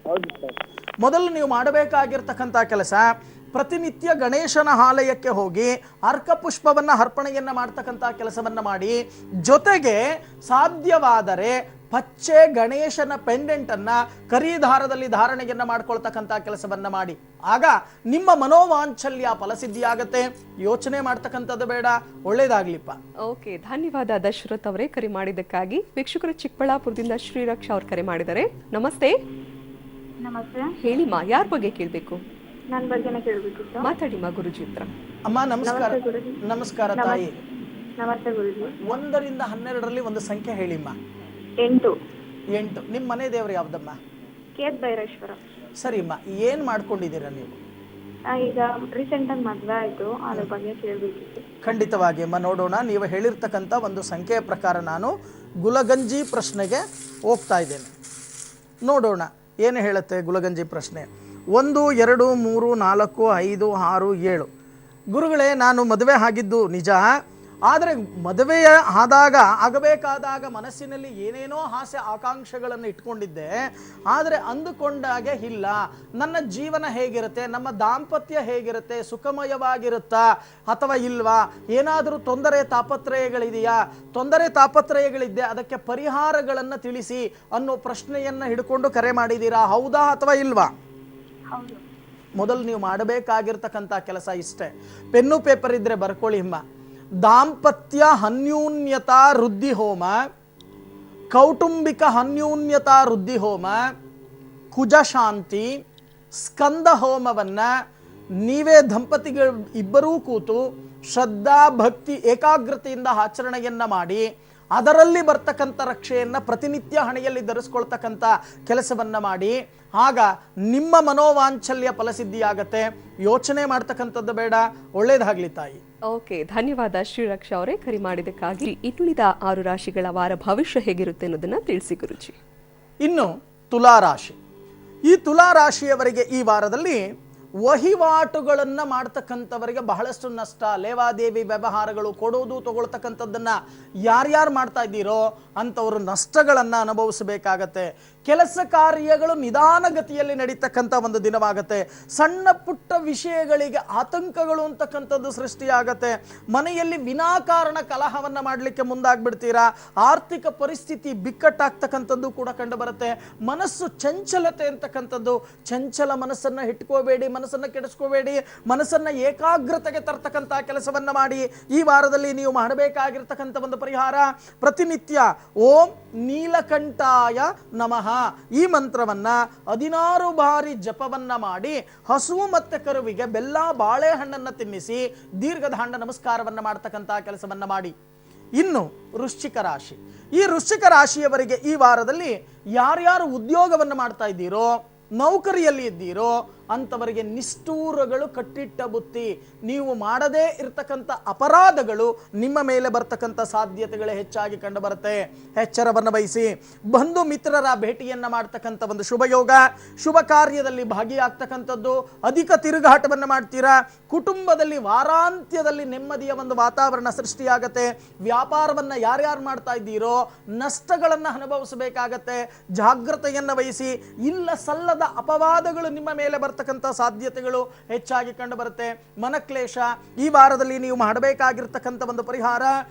ಹೌದು ಸರ್. ಮೊದಲು ನೀವು ಮಾಡಬೇಕಾಗಿರ್ತಕ್ಕಂಥ ಕೆಲಸ, ಪ್ರತಿನಿತ್ಯ ಗಣೇಶನ ಆಲಯಕ್ಕೆ ಹೋಗಿ ಅರ್ಕಪುಷ್ಪವನ್ನು ಅರ್ಪಣೆಯನ್ನ ಮಾಡ್ತಕ್ಕಂಥ ಕೆಲಸವನ್ನ ಮಾಡಿ, ಜೊತೆಗೆ ಸಾಧ್ಯವಾದರೆ ಪಚ್ಚೆ ಗಣೇಶನ ಪೆಂಡೆಂಟನ್ನ ಕರಿದಾರದಲ್ಲಿ ಧಾರಣೆಯನ್ನ ಮಾಡ್ಕೊಳ್ತಕ್ಕಂಥ ಕೆಲಸವನ್ನ ಮಾಡಿ. ಆಗ ನಿಮ್ಮ ಮನೋವಾಂಚಲ್ಯ ಫಲಸಿದ್ಧಿಯಾಗತ್ತೆ. ಯೋಚನೆ ಮಾಡ್ತಕ್ಕಂಥದ್ದು ಬೇಡ. ಒಳ್ಳೇದಾಗ್ಲಿಪ್ಪ. ಓಕೆ, ಧನ್ಯವಾದ ದಶರಥ್ ಅವರೇ ಕರೆ ಮಾಡಿದ್ದಕ್ಕಾಗಿ. ವೀಕ್ಷಕರು ಚಿಕ್ಕಬಳ್ಳಾಪುರದಿಂದ ಶ್ರೀರಕ್ಷ ಅವ್ರು ಕರೆ ಮಾಡಿದ್ದಾರೆ. ನಮಸ್ತೆ. ನಮಸ್ತೆ. ಹೇಳಿಮ್ಮ, ಯಾರ ಬಗ್ಗೆ ಕೇಳಬೇಕು? ನನ್ನ ಬಗ್ಗೆನೇ ಕೇಳಬೇಕು. ಮಾತಾಡಿಮ್ಮ ಗುರುಜಿ ಹತ್ರ. ಅಮ್ಮ ನಮಸ್ಕಾರ. ನಮಸ್ಕಾರ ತಾಯಿ. ನಮಸ್ತೆ ಗುರುಜಿ. 1 ರಿಂದ 12ರಲ್ಲಿ ಒಂದು ಸಂಖ್ಯೆ ಹೇಳಿಮ್ಮ. 8. ನಿಮ್ಮ ಮನೆ ದೇವರು ಯಾವ್ದಮ್ಮ? ಕೇತ್ ಭೈರೇಶ್ವರ. ಸರಿಮ್ಮ, ಏನ್ ಮಾಡ್ಕೊಂಡಿದ್ದೀರಾ ನೀವು? ಈಗ ರೀಸೆಂಟ್ ಆಗಿ ಮದುವೆ ಆಯ್ತು, ಅದ್ರ ಬಗ್ಗೆ ಕೇಳಬೇಕಿತ್ತು. ಖಂಡಿತವಾಗಿ ಅಮ್ಮ, ನೋಡೋಣ. ನೀವು ಹೇಳಿರ್ತಕ್ಕಂಥ ಒಂದು ಸಂಖ್ಯೆಯ ಪ್ರಕಾರ ನಾನು ಗುಲಗಂಜಿ ಪ್ರಶ್ನೆಗೆ ಹೋಗ್ತಾ ಇದ್ದೇನೆ. ನೋಡೋಣ ಏನು ಹೇಳುತ್ತೆ ಗುಲಗಂಜಿ ಪ್ರಶ್ನೆ. 1, 2, 3, 4, 5, 6, 7. ಗುರುಗಳೇ, ನಾನು ಮದುವೆ ಆಗಿದ್ದು ನಿಜ, ಆದರೆ ಮದುವೆಯ ಆಗಬೇಕಾದಾಗ ಮನಸ್ಸಿನಲ್ಲಿ ಏನೇನೋ ಆಸೆ ಆಕಾಂಕ್ಷೆಗಳನ್ನು ಇಟ್ಕೊಂಡಿದ್ದೆ, ಆದರೆ ಅಂದುಕೊಂಡಾಗೆ ಇಲ್ಲ. ನನ್ನ ಜೀವನ ಹೇಗಿರುತ್ತೆ, ನಮ್ಮ ದಾಂಪತ್ಯ ಹೇಗಿರುತ್ತೆ, ಸುಖಮಯವಾಗಿರುತ್ತಾ ಅಥವಾ ಇಲ್ವಾ, ಏನಾದರೂ ತೊಂದರೆ ತಾಪತ್ರಯಗಳಿದೆಯಾ, ತೊಂದರೆ ತಾಪತ್ರಯಗಳಿದ್ದೆ ಅದಕ್ಕೆ ಪರಿಹಾರಗಳನ್ನು ತಿಳಿಸಿ ಅನ್ನೋ ಪ್ರಶ್ನೆಯನ್ನು ಹಿಡ್ಕೊಂಡು ಕರೆ ಮಾಡಿದ್ದೀರಾ, ಹೌದಾ ಅಥವಾ ಇಲ್ವಾ? ಹೌದು. ಮೊದಲು ನೀವು ಮಾಡಬೇಕಾಗಿರ್ತಕ್ಕಂಥ ಕೆಲಸ ಇಷ್ಟೇ. ಪೆನ್ನು ಪೇಪರ್ ಇದ್ರೆ ಬರ್ಕೊಳ್ಳಿ ಅಮ್ಮ. ದಾಂಪತ್ಯ ಅನ್ಯೂನ್ಯತಾ ವೃದ್ಧಿ ಹೋಮ, ಕೌಟುಂಬಿಕ ಅನ್ಯೂನ್ಯತಾ ವೃದ್ಧಿ ಹೋಮ, ಕುಜಶಾಂತಿ, ಸ್ಕಂದ ಹೋಮವನ್ನ ನೀವೇ ದಂಪತಿಗಳು ಇಬ್ಬರೂ ಕೂತು ಶ್ರದ್ಧಾ ಭಕ್ತಿ ಏಕಾಗ್ರತೆಯಿಂದ ಆಚರಣೆಯನ್ನ ಮಾಡಿ, ಅದರಲ್ಲಿ ಬರ್ತಕ್ಕಂಥ ರಕ್ಷೆಯನ್ನು ಪ್ರತಿನಿತ್ಯ ಹಣೆಯಲ್ಲಿ ಧರಿಸ್ಕೊಳ್ತಕ್ಕಂಥ ಕೆಲಸವನ್ನ ಮಾಡಿ. ಆಗ ನಿಮ್ಮ ಮನೋವಾಂಚಲ್ಯ ಫಲಸಿದ್ಧಿಯಾಗತ್ತೆ. ಯೋಚನೆ ಮಾಡ್ತಕ್ಕಂಥದ್ದು ಬೇಡ. ಒಳ್ಳೇದಾಗ್ಲಿ ತಾಯಿ. ಓಕೆ, ಧನ್ಯವಾದ ಶ್ರೀರಕ್ಷ ಅವರೇ ಕರೆ ಮಾಡಿದ್ದಕ್ಕಾಗಿ. ಇನ್ನುಳಿದ 6 ರಾಶಿಗಳ ವಾರ ಭವಿಷ್ಯ ಹೇಗಿರುತ್ತೆ ಅನ್ನೋದನ್ನ ತಿಳಿಸಿ ಗುರುಜಿ. ಇನ್ನು ತುಲಾರಾಶಿ. ಈ ತುಲಾರಾಶಿಯವರಿಗೆ ಈ ವಾರದಲ್ಲಿ ವಹಿವಾಟುಗಳನ್ನು ಮಾಡ್ತಕ್ಕಂಥವರಿಗೆ ಬಹಳಷ್ಟು ನಷ್ಟ. ಲೇವಾದೇವಿ ವ್ಯವಹಾರಗಳು, ಕೊಡೋದು ತಗೊಳ್ತಕ್ಕಂಥದ್ದನ್ನ ಯಾರ್ಯಾರು ಮಾಡ್ತಾ ಇದ್ದೀರೋ ಅಂಥವರು ನಷ್ಟಗಳನ್ನು ಅನುಭವಿಸಬೇಕಾಗತ್ತೆ. ಕೆಲಸ ಕಾರ್ಯಗಳು ನಿಧಾನಗತಿಯಲ್ಲಿ ನಡೀತಕ್ಕಂಥ ಒಂದು ದಿನವಾಗತ್ತೆ. ಸಣ್ಣ ಪುಟ್ಟ ವಿಷಯಗಳಿಗೆ ಆತಂಕಗಳು ಅಂತಕ್ಕಂಥದ್ದು ಸೃಷ್ಟಿಯಾಗತ್ತೆ. ಮನೆಯಲ್ಲಿ ವಿನಾಕಾರಣ ಕಲಹವನ್ನು ಮಾಡಲಿಕ್ಕೆ ಮುಂದಾಗ್ಬಿಡ್ತೀರಾ. ಆರ್ಥಿಕ ಪರಿಸ್ಥಿತಿ ಬಿಕ್ಕಟ್ಟಾಗ್ತಕ್ಕಂಥದ್ದು ಕೂಡ ಕಂಡು ಬರುತ್ತೆ. ಮನಸ್ಸು ಚಂಚಲತೆ ಅಂತಕ್ಕಂಥದ್ದು, ಚಂಚಲ ಮನಸ್ಸನ್ನು ಇಟ್ಕೋಬೇಡಿ, ಮನಸ್ಸನ್ನು ಕೆಡಿಸ್ಕೋಬೇಡಿ, ಮನಸ್ಸನ್ನು ಏಕಾಗ್ರತೆಗೆ ತರ್ತಕ್ಕಂಥ ಕೆಲಸವನ್ನ ಮಾಡಿ. ಈ ವಾರದಲ್ಲಿ ನೀವು ಮಾಡಬೇಕಾಗಿರ್ತಕ್ಕಂಥ ಒಂದು ಪರಿಹಾರ, ಪ್ರತಿನಿತ್ಯ ಓಂ ನೀಲಕಂಠಾಯ ನಮಃ ಈ ಮಂತ್ರವನ್ನ 16 ಬಾರಿ ಜಪವನ್ನ ಮಾಡಿ, ಹಸು ಮತ್ತೆ ಕರುವಿಗೆ ಬೆಲ್ಲ ಬಾಳೆಹಣ್ಣನ್ನು ತಿನ್ನಿಸಿ ದೀರ್ಘದಾಂಡ ನಮಸ್ಕಾರವನ್ನ ಮಾಡ್ತಕ್ಕಂಥ ಕೆಲಸವನ್ನ ಮಾಡಿ. ಇನ್ನು ವೃಶ್ಚಿಕ ರಾಶಿ. ಈ ವೃಶ್ಚಿಕ ರಾಶಿಯವರಿಗೆ ಈ ವಾರದಲ್ಲಿ ಯಾರ್ಯಾರು ಉದ್ಯೋಗವನ್ನು ಮಾಡ್ತಾ ಇದ್ದೀರೋ, ನೌಕರಿಯಲ್ಲಿ ಇದ್ದೀರೋ ಅಂಥವರಿಗೆ ನಿಷ್ಠೂರಗಳು ಕಟ್ಟಿಟ್ಟ ಬುತ್ತಿ. ನೀವು ಮಾಡದೇ ಇರತಕ್ಕಂಥ ಅಪರಾಧಗಳು ನಿಮ್ಮ ಮೇಲೆ ಬರ್ತಕ್ಕಂಥ ಸಾಧ್ಯತೆಗಳೇ ಹೆಚ್ಚಾಗಿ ಕಂಡು ಬರುತ್ತೆ. ಎಚ್ಚರವನ್ನು ವಹಿಸಿ. ಬಂಧು ಮಿತ್ರರ ಭೇಟಿಯನ್ನ ಮಾಡ್ತಕ್ಕಂಥ ಒಂದು ಶುಭ ಯೋಗ, ಶುಭ ಕಾರ್ಯದಲ್ಲಿ ಭಾಗಿಯಾಗ್ತಕ್ಕಂಥದ್ದು, ಅಧಿಕ ತಿರುಗಾಟವನ್ನು ಮಾಡ್ತೀರಾ. ಕುಟುಂಬದಲ್ಲಿ ವಾರಾಂತ್ಯದಲ್ಲಿ ನೆಮ್ಮದಿಯ ಒಂದು ವಾತಾವರಣ ಸೃಷ್ಟಿಯಾಗತ್ತೆ. ವ್ಯಾಪಾರವನ್ನು ಯಾರ್ಯಾರು ಮಾಡ್ತಾ ಇದ್ದೀರೋ ನಷ್ಟಗಳನ್ನು ಅನುಭವಿಸಬೇಕಾಗತ್ತೆ. ಜಾಗ್ರತೆಯನ್ನು ವಹಿಸಿ. ಇಲ್ಲ ಸಲ್ಲದ ಅಪವಾದಗಳು ನಿಮ್ಮ ಮೇಲೆ ಬರ್ತಕ್ಕಂಥ ಸಾಧ್ಯತೆಗಳು ಹೆಚ್ಚಾಗಿ ಕಂಡು ಬರುತ್ತೆ. ಮನಕ್ಲೇಶ. ಈ ವಾರದಲ್ಲಿ ನೀವು ಮಾಡಬೇಕಾಗಿರ್ತಕ್ಕಂಥ ಒಂದು ಪರಿಹಾರ,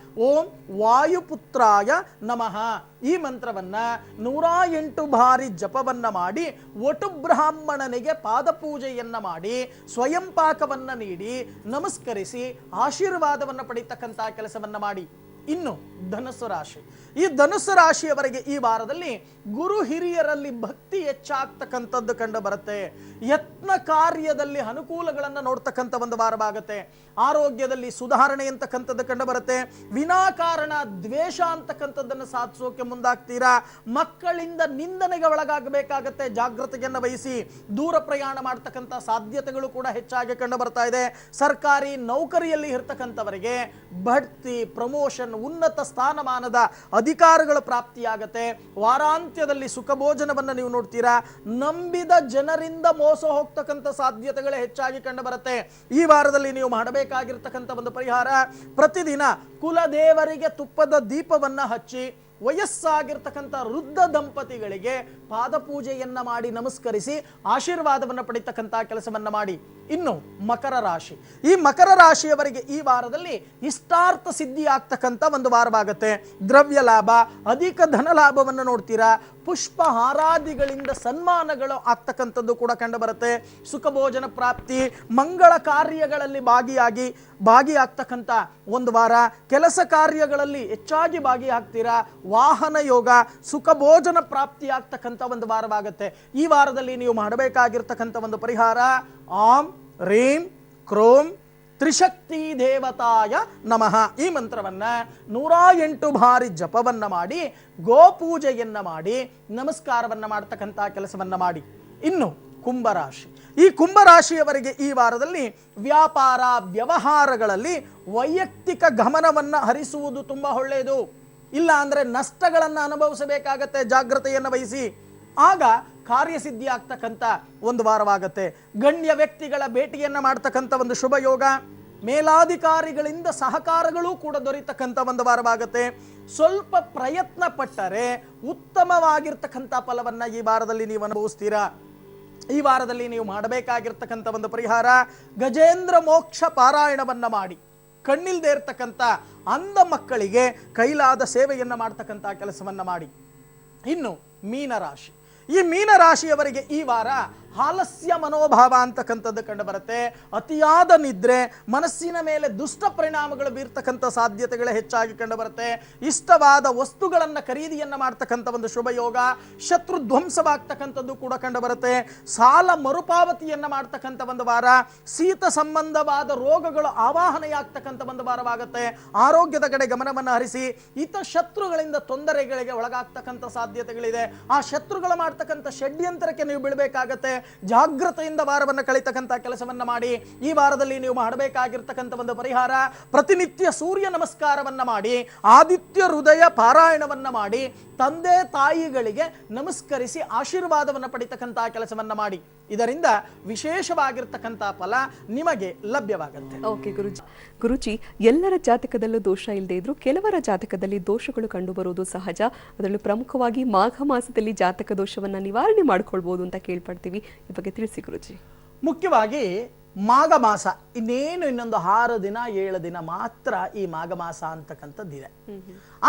ಓಂ ವಾಯುಪುತ್ರಾಯ ನಮಃ ಈ ಮಂತ್ರವನ್ನ 108 ಬಾರಿ ಜಪವನ್ನ ಮಾಡಿ, ಒಟು ಬ್ರಾಹ್ಮಣನಿಗೆ ಪಾದಪೂಜೆಯನ್ನ ಮಾಡಿ, ಸ್ವಯಂ ಪಾಕವನ್ನ ನೀಡಿ, ನಮಸ್ಕರಿಸಿ ಆಶೀರ್ವಾದವನ್ನು ಪಡೀತಕ್ಕಂಥ ಕೆಲಸವನ್ನ ಮಾಡಿ. ಇನ್ನು ಧನುಸ್ಸು ರಾಶಿ, ಈ ಧನುಸ್ಸು ರಾಶಿಯವರೆಗೆ ಈ ವಾರದಲ್ಲಿ ಗುರು ಹಿರಿಯರಲ್ಲಿ ಭಕ್ತಿ ಹೆಚ್ಚಾಗ್ತಕ್ಕಂಥದ್ದು ಕಂಡು ಬರುತ್ತೆ. ಯತ್ನ ಕಾರ್ಯದಲ್ಲಿ ಅನುಕೂಲಗಳನ್ನು ನೋಡ್ತಕ್ಕಂಥ ಒಂದು ವಾರವಾಗುತ್ತೆ. ಆರೋಗ್ಯದಲ್ಲಿ ಸುಧಾರಣೆ ಅಂತಕ್ಕಂಥದ್ದು ಕಂಡು ಬರುತ್ತೆ. ವಿನಾಕಾರಣ ದ್ವೇಷ ಅಂತಕ್ಕಂಥದ್ದನ್ನು ಸಾಧಿಸೋಕೆ ಮುಂದಾಗ್ತೀರಾ. ಮಕ್ಕಳಿಂದ ನಿಂದನೆಗೆ ಒಳಗಾಗಬೇಕಾಗತ್ತೆ, ಜಾಗೃತೆಯನ್ನು ವಹಿಸಿ. ದೂರ ಪ್ರಯಾಣ ಮಾಡ್ತಕ್ಕಂಥ ಸಾಧ್ಯತೆಗಳು ಕೂಡ ಹೆಚ್ಚಾಗಿ ಕಂಡು ಬರ್ತಾ ಇದೆ. ಸರ್ಕಾರಿ ನೌಕರಿಯಲ್ಲಿ ಇರ್ತಕ್ಕಂಥವರಿಗೆ ಬಡ್ತಿ, ಪ್ರಮೋಷನ್, ಉನ್ನತ ಸ್ಥಾನಮಾನದ ಅಧಿಕಾರಗಳು ಪ್ರಾಪ್ತಿಯಾಗತ್ತೆ. ವಾರಾಂತ್ಯದಲ್ಲಿ ಸುಖ ಭೋಜನವನ್ನು ನೀವು ನೋಡ್ತೀರಾ. ನಂಬಿದ ಜನರಿಂದ ಮೋಸ ಹೋಗ್ತಕ್ಕಂಥ ಸಾಧ್ಯತೆಗಳೇ ಹೆಚ್ಚಾಗಿ ಕಂಡು ಬರುತ್ತೆ. ಈ ವಾರದಲ್ಲಿ ನೀವು ಮಾಡಬೇಕಾಗಿರ್ತಕ್ಕಂಥ ಒಂದು ಪರಿಹಾರ, ಪ್ರತಿದಿನ ಕುಲದೇವರಿಗೆ ತುಪ್ಪದ ದೀಪವನ್ನ ಹಚ್ಚಿ ವಯಸ್ಸಾಗಿರ್ತಕ್ಕಂಥ ವೃದ್ಧ ದಂಪತಿಗಳಿಗೆ ಪಾದಪೂಜೆಯನ್ನ ಮಾಡಿ ನಮಸ್ಕರಿಸಿ ಆಶೀರ್ವಾದವನ್ನು ಪಡಿತಕ್ಕಂಥ ಕೆಲಸವನ್ನ ಮಾಡಿ. ಇನ್ನು ಮಕರ ರಾಶಿ, ಈ ಮಕರ ರಾಶಿಯವರಿಗೆ ಈ ವಾರದಲ್ಲಿ ಇಷ್ಟಾರ್ಥ ಸಿದ್ಧಿ ಆಗ್ತಕ್ಕಂಥ ಒಂದು ವಾರವಾಗುತ್ತೆ. ದ್ರವ್ಯ ಲಾಭ, ಅಧಿಕ ಧನ ಲಾಭವನ್ನು ನೋಡ್ತೀರಾ. ಪುಷ್ಪ ಹಾರಾದಿಗಳಿಂದ ಸನ್ಮಾನಗಳು ಆಗ್ತಕ್ಕಂಥದ್ದು ಕೂಡ ಕಂಡು ಬರುತ್ತೆ. ಸುಖ ಭೋಜನ ಪ್ರಾಪ್ತಿ, ಮಂಗಳ ಕಾರ್ಯಗಳಲ್ಲಿ ಭಾಗಿಯಾಗ್ತಕ್ಕಂಥ ಒಂದು ವಾರ. ಕೆಲಸ ಕಾರ್ಯಗಳಲ್ಲಿ ಹೆಚ್ಚಾಗಿ ಭಾಗಿಯಾಗ್ತೀರಾ. ವಾಹನ ಯೋಗ, ಸುಖ ಭೋಜನ ಪ್ರಾಪ್ತಿ ಆಗ್ತಕ್ಕಂಥ ಒಂದು ವಾರವಾಗುತ್ತೆ. ಈ ವಾರದಲ್ಲಿ ನೀವು ಮಾಡಬೇಕಾಗಿರ್ತಕ್ಕಂಥ ಒಂದು ಪರಿಹಾರ, ಆಂ ರೀಂ ಕ್ರೋಂ ತ್ರಿಶಕ್ತಿ ದೇವತಾಯ ನಮಃ ಈ ಮಂತ್ರವನ್ನ 108 ಬಾರಿ ಜಪವನ್ನ ಮಾಡಿ ಗೋಪೂಜೆಯನ್ನ ಮಾಡಿ ನಮಸ್ಕಾರವನ್ನ ಮಾಡತಕ್ಕಂಥ ಕೆಲಸವನ್ನ ಮಾಡಿ. ಇನ್ನು ಕುಂಭರಾಶಿ, ಈ ಕುಂಭರಾಶಿಯವರಿಗೆ ಈ ವಾರದಲ್ಲಿ ವ್ಯಾಪಾರ ವ್ಯವಹಾರಗಳಲ್ಲಿ ವೈಯಕ್ತಿಕ ಗಮನವನ್ನು ಹರಿಸುವುದು ತುಂಬಾ ಒಳ್ಳೆಯದು. ಇಲ್ಲ ಅಂದ್ರೆ ನಷ್ಟಗಳನ್ನು ಅನುಭವಿಸಬೇಕಾಗತ್ತೆ, ಜಾಗೃತೆಯನ್ನು ವಹಿಸಿ. ಆಗ ಕಾರ್ಯಸಿದ್ಧಿ ಆಗ್ತಕ್ಕಂಥ ಒಂದು ವಾರವಾಗುತ್ತೆ. ಗಣ್ಯ ವ್ಯಕ್ತಿಗಳ ಭೇಟಿಯನ್ನು ಮಾಡ್ತಕ್ಕಂಥ ಒಂದು ಶುಭ ಯೋಗ, ಮೇಲಾಧಿಕಾರಿಗಳಿಂದ ಸಹಕಾರಗಳು ಕೂಡ ದೊರೆಯತಕ್ಕಂಥ ಒಂದು ವಾರವಾಗುತ್ತೆ. ಸ್ವಲ್ಪ ಪ್ರಯತ್ನ ಪಟ್ಟರೆ ಉತ್ತಮವಾಗಿರ್ತಕ್ಕಂಥ ಫಲವನ್ನ ಈ ವಾರದಲ್ಲಿ ನೀವು ಅನುಭವಿಸ್ತೀರಾ. ಈ ವಾರದಲ್ಲಿ ನೀವು ಮಾಡಬೇಕಾಗಿರ್ತಕ್ಕಂಥ ಒಂದು ಪರಿಹಾರ, ಗಜೇಂದ್ರ ಮೋಕ್ಷ ಪಾರಾಯಣವನ್ನ ಮಾಡಿ ಕಣ್ಣಿಲ್ದೇ ಇರ್ತಕ್ಕಂಥ ಅಂಧ ಮಕ್ಕಳಿಗೆ ಕೈಲಾದ ಸೇವೆಯನ್ನ ಮಾಡ್ತಕ್ಕಂಥ ಕೆಲಸವನ್ನ ಮಾಡಿ. ಇನ್ನು ಮೀನರಾಶಿ, ಈ ಮೀನರಾಶಿಯವರಿಗೆ ಈ ವಾರ ಆಲಸ್ಯ ಮನೋಭಾವ ಅಂತಕ್ಕಂಥದ್ದು ಕಂಡು ಬರುತ್ತೆ. ಅತಿಯಾದ ನಿದ್ರೆ ಮನಸ್ಸಿನ ಮೇಲೆ ದುಷ್ಟ ಪರಿಣಾಮಗಳು ಬೀರ್ತಕ್ಕಂಥ ಸಾಧ್ಯತೆಗಳೇ ಹೆಚ್ಚಾಗಿ ಕಂಡು ಬರುತ್ತೆ. ಇಷ್ಟವಾದ ವಸ್ತುಗಳನ್ನು ಖರೀದಿಯನ್ನ ಮಾಡ್ತಕ್ಕಂಥ ಒಂದು ಶುಭ ಯೋಗ, ಶತ್ರು ಧ್ವಂಸವಾಗ್ತಕ್ಕಂಥದ್ದು ಕೂಡ ಕಂಡು ಬರುತ್ತೆ. ಸಾಲ ಮರುಪಾವತಿಯನ್ನ ಮಾಡ್ತಕ್ಕಂಥ ಒಂದು ವಾರ. ಶೀತ ಸಂಬಂಧವಾದ ರೋಗಗಳು ಆವಾಹನೆಯಾಗ್ತಕ್ಕಂಥ ಒಂದು ವಾರವಾಗುತ್ತೆ. ಆರೋಗ್ಯದ ಕಡೆ ಗಮನವನ್ನು ಹರಿಸಿ. ಈತ ಶತ್ರುಗಳಿಂದ ತೊಂದರೆಗಳಿಗೆ ಒಳಗಾಗ್ತಕ್ಕಂಥ ಸಾಧ್ಯತೆಗಳಿದೆ. ಆ ಶತ್ರುಗಳು ಮಾಡ್ತಕ್ಕಂಥ ಷಡ್ಯಂತ್ರಕ್ಕೆ ನೀವು ಬೀಳಬೇಕಾಗತ್ತೆ. ಜಾಗೃತೆಯಿಂದ ವಾರವನ್ನು ಕಳಿತಕ್ಕಂಥ ಕೆಲಸವನ್ನ ಮಾಡಿ. ಈ ವಾರದಲ್ಲಿ ನೀವು ಮಾಡಬೇಕಾಗಿರ್ತಕ್ಕಂಥ ಒಂದು ಪರಿಹಾರ, ಪ್ರತಿನಿತ್ಯ ಸೂರ್ಯ ನಮಸ್ಕಾರವನ್ನ ಮಾಡಿ, ಆದಿತ್ಯ ಹೃದಯ ಪಾರಾಯಣವನ್ನ ಮಾಡಿ, ತಂದೆ ತಾಯಿಗಳಿಗೆ ನಮಸ್ಕರಿಸಿ ಆಶೀರ್ವಾದವನ್ನು ಪಡಿತಕ್ಕಂಥ ಕೆಲಸವನ್ನ ಮಾಡಿ. ಇದರಿಂದ ವಿಶೇಷವಾಗಿರ್ತಕ್ಕಂಥ ಫಲ ನಿಮಗೆ ಲಭ್ಯವಾಗುತ್ತೆ. ಓಕೆ ಗುರುಜಿ, ಎಲ್ಲರ ಜಾತಕದಲ್ಲೂ ದೋಷ ಇಲ್ಲದೆ ಇದ್ರು ಕೆಲವರ ಜಾತಕದಲ್ಲಿ ದೋಷಗಳು ಕಂಡು ಬರುವುದು ಸಹಜ. ಅದರಲ್ಲೂ ಪ್ರಮುಖವಾಗಿ ಮಾಘ ಮಾಸದಲ್ಲಿ ಜಾತಕ ದೋಷವನ್ನ ನಿವಾರಣೆ ಮಾಡ್ಕೊಳ್ಬಹುದು ಅಂತ ಕೇಳ್ಪಡ್ತೀವಿ. ಈ ಬಗ್ಗೆ ತಿಳಿಸಿ ಗುರುಜಿ. ಮುಖ್ಯವಾಗಿ ಮಾಘ ಮಾಸ ಇನ್ನೊಂದು 6 ದಿನ 7 ದಿನ ಮಾತ್ರ ಈ ಮಾಘ ಮಾಸ ಅಂತಕ್ಕಂಥದ್ದಿದೆ.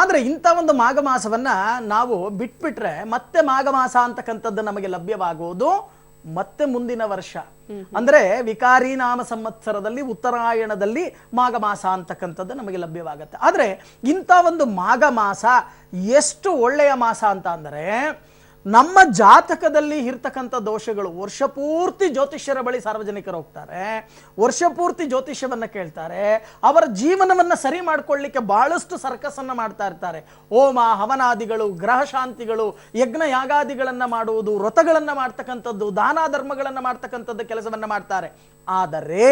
ಆದ್ರೆ ಇಂಥ ಒಂದು ಮಾಘ ಮಾಸವನ್ನ ನಾವು ಬಿಟ್ಬಿಟ್ರೆ ಮತ್ತೆ ಮಾಘ ಮಾಸ ಅಂತಕ್ಕಂಥದ್ದು ನಮಗೆ ಲಭ್ಯವಾಗುವುದು ಮತ್ತೆ ಮುಂದಿನ ವರ್ಷ, ಅಂದ್ರೆ ವಿಕಾರಿ ನಾಮ ಸಂವತ್ಸರದಲ್ಲಿ ಉತ್ತರಾಯಣದಲ್ಲಿ ಮಾಘ ಮಾಸ ಅಂತಕ್ಕಂಥದ್ದು ನಮಗೆ ಲಭ್ಯವಾಗುತ್ತೆ. ಆದ್ರೆ ಇಂಥ ಒಂದು ಮಾಘ ಮಾಸ ಎಷ್ಟು ಒಳ್ಳೆಯ ಮಾಸ ಅಂತ ಅಂದ್ರೆ, ನಮ್ಮ ಜಾತಕದಲ್ಲಿ ಇರ್ತಕ್ಕಂಥ ದೋಷಗಳು ವರ್ಷ ಪೂರ್ತಿ ಜ್ಯೋತಿಷ್ಯರ ಬಳಿ ಸಾರ್ವಜನಿಕರು ಹೋಗ್ತಾರೆ, ವರ್ಷ ಪೂರ್ತಿ ಜ್ಯೋತಿಷ್ಯವನ್ನ ಕೇಳ್ತಾರೆ. ಅವರ ಜೀವನವನ್ನ ಸರಿ ಮಾಡ್ಕೊಳ್ಳಿಕ್ಕೆ ಬಹಳಷ್ಟು ಸರ್ಕಸ್ ಅನ್ನ ಮಾಡ್ತಾ ಇರ್ತಾರೆ. ಹೋಮ ಹವನಾದಿಗಳು, ಗ್ರಹ ಶಾಂತಿಗಳು, ಯಜ್ಞ ಯಾಗಾದಿಗಳನ್ನ ಮಾಡುವುದು, ವ್ರತಗಳನ್ನ ಮಾಡ್ತಕ್ಕಂಥದ್ದು, ದಾನ ಧರ್ಮಗಳನ್ನ ಮಾಡ್ತಕ್ಕಂಥದ್ದು ಕೆಲಸವನ್ನ ಮಾಡ್ತಾರೆ. ಆದರೆ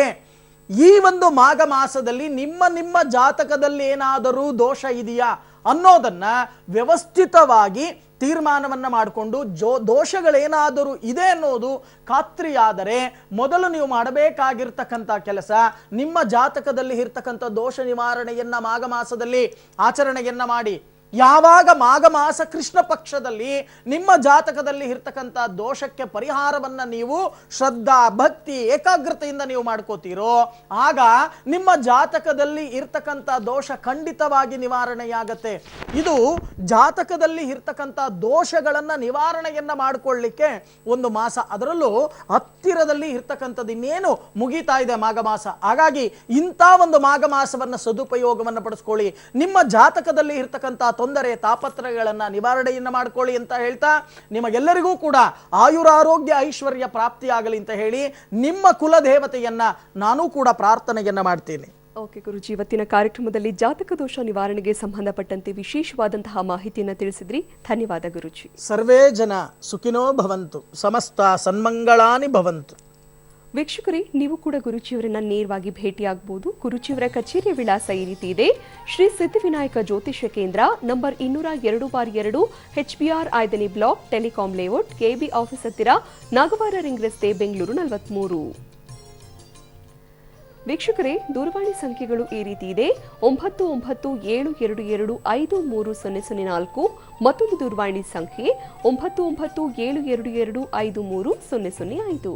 ಈ ಒಂದು ಮಾಘ ಮಾಸದಲ್ಲಿ ನಿಮ್ಮ ಜಾತಕದಲ್ಲಿ ಏನಾದರೂ ದೋಷ ಇದೆಯಾ ಅನ್ನೋದನ್ನ ವ್ಯವಸ್ಥಿತವಾಗಿ ತೀರ್ಮಾನವನ್ನ ಮಾಡಿಕೊಂಡು ದೋಷಗಳೇನಾದರೂ ಇದೆ ಅನ್ನೋದು ಖಾತ್ರಿಯಾದರೆ ಮೊದಲು ನೀವು ಮಾಡಬೇಕಾಗಿರ್ತಕ್ಕಂಥ ಕೆಲಸ, ನಿಮ್ಮ ಜಾತಕದಲ್ಲಿ ಇರ್ತಕ್ಕಂಥ ದೋಷ ನಿವಾರಣೆಯನ್ನ ಮಾಘ ಮಾಸದಲ್ಲಿ ಆಚರಣೆಯನ್ನ ಮಾಡಿ ಯಾವಾಗ ಮಾಘ ಮಾಸ ಕೃಷ್ಣ ಪಕ್ಷದಲ್ಲಿ ನಿಮ್ಮ ಜಾತಕದಲ್ಲಿ ಇರ್ತಕ್ಕಂಥ ದೋಷಕ್ಕೆ ಪರಿಹಾರವನ್ನ ನೀವು ಶ್ರದ್ಧಾ ಭಕ್ತಿ ಏಕಾಗ್ರತೆಯಿಂದ ನೀವು ಮಾಡ್ಕೋತೀರೋ ಆಗ ನಿಮ್ಮ ಜಾತಕದಲ್ಲಿ ಇರ್ತಕ್ಕಂಥ ದೋಷ ಖಂಡಿತವಾಗಿ ನಿವಾರಣೆಯಾಗತ್ತೆ. ಇದು ಜಾತಕದಲ್ಲಿ ಇರ್ತಕ್ಕಂಥ ದೋಷಗಳನ್ನ ನಿವಾರಣೆಯನ್ನ ಮಾಡಿಕೊಳ್ಳಿಕ್ಕೆ ಒಂದು ಮಾಸ, ಅದರಲ್ಲೂ ಹತ್ತಿರದಲ್ಲಿ ಇರ್ತಕ್ಕಂಥದ್ದು ಇನ್ನೇನು ಮುಗಿತಾ ಇದೆ ಮಾಘ ಮಾಸ. ಹಾಗಾಗಿ ಇಂಥ ಒಂದು ಮಾಘ ಮಾಸವನ್ನ ಸದುಪಯೋಗವನ್ನು ಪಡಿಸ್ಕೊಳ್ಳಿ. ನಿಮ್ಮ ಜಾತಕದಲ್ಲಿ ಇರ್ತಕ್ಕಂಥ ತೊಂದರೆ ತಾಪತ್ರಗಳನ್ನ ನಿವಾರಣೆಯನ್ನ ಮಾಡ್ಕೊಳ್ಳಿ ಅಂತ ಹೇಳ್ತಾ ನಿಮಗೆಲ್ಲರಿಗೂ ಕೂಡ ಆಯುರಾರೋಗ್ಯ ಐಶ್ವರ್ಯ ಪ್ರಾಪ್ತಿಯಾಗಲಿ ಅಂತ ಹೇಳಿ ನಿಮ್ಮ ಕುಲದೇವತೆಯನ್ನ ನಾನು ಕೂಡ ಪ್ರಾರ್ಥನೆಯನ್ನ ಮಾಡ್ತೀನಿ. ಓಕೆ ಗುರುಜಿ, ಇವತ್ತಿನ ಕಾರ್ಯಕ್ರಮದಲ್ಲಿ ಜಾತಕ ದೋಷ ನಿವಾರಣೆಗೆ ಸಂಬಂಧಪಟ್ಟಂತೆ ವಿಶೇಷವಾದಂತಹ ಮಾಹಿತಿಯನ್ನು ತಿಳಿಸಿದ್ರಿ. ಧನ್ಯವಾದ ಗುರುಜಿ. ಸರ್ವೇ ಜನ ಸುಖಿನೋ ಭವಂತು, ಸಮಸ್ತ ಸನ್ಮಂಗಳಾನಿ ಭವಂತು. ವೀಕ್ಷಕರೇ, ನೀವು ಕೂಡ ಗುರುಜಿಯವರನ್ನ ನೇರವಾಗಿ ಭೇಟಿಯಾಗಬಹುದು. ಗುರುಜಿಯವರ ಕಚೇರಿಯ ವಿಳಾಸ ಈ ರೀತಿ ಇದೆ: ಶ್ರೀ ಸಿದ್ಧಿವಿನಾಯಕ ಜ್ಯೋತಿಷ್ಯ ಕೇಂದ್ರ, ನಂಬರ್ 202/2, HBR 5ನೇ block, telecom layout, KB office ಹತ್ತಿರ, ನಾಗವಾರ ರಿಂಗ್ ರಸ್ತೆ, ಬೆಂಗಳೂರು 43. ವೀಕ್ಷಕರೇ, ದೂರವಾಣಿ ಸಂಖ್ಯೆಗಳು ಈ ರೀತಿ ಇದೆ: 997222530004, ಮತ್ತೊಂದು ದೂರವಾಣಿ ಸಂಖ್ಯೆ 997222530005.